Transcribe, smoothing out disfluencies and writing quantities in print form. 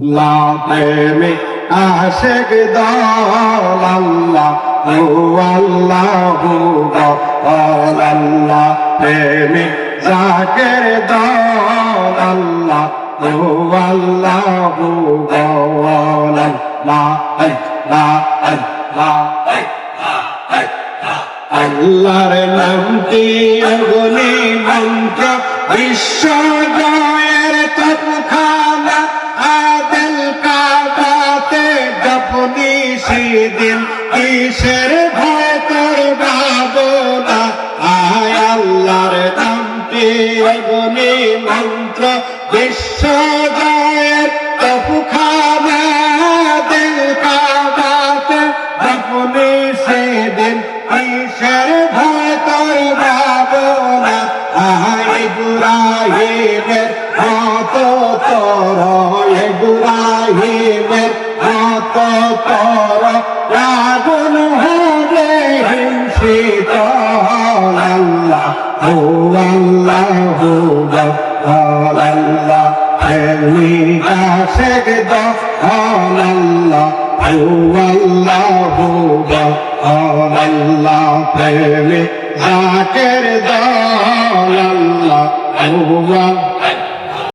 লা প্রেমিক আশেক দল আল্লাহ ও আল্লাহু আল্লাহ প্রেমিক জাকের দল আল্লাহ ও আল্লাহু আল্লাহ আল্লাহর নামটি অগ্নি মন্ত্র বিশ্ব জয়ের তপখানা আদিল কাবাতে জপনি সেদিন কিসের ভয় তোর ভাবনা আয় আল্লাহর নামটি অগ্নি মন্ত্র বিশ্ব জয়ের তপখানা আদিল কাবাতে জপনি সেদিন কিসের ভয় তোর ভাবনা আয় ইব্রাহিমের মত তোর ইব্রাহিমের মত তোর আগুন হবে হিংসিত আল্লাহ ও আল্লাহ আল্লাহ প্রেমিক আশেক দল আল্লাহ ও আল্লাহ আল্লাহ প্রেমিক জাকের দল আল্লাহ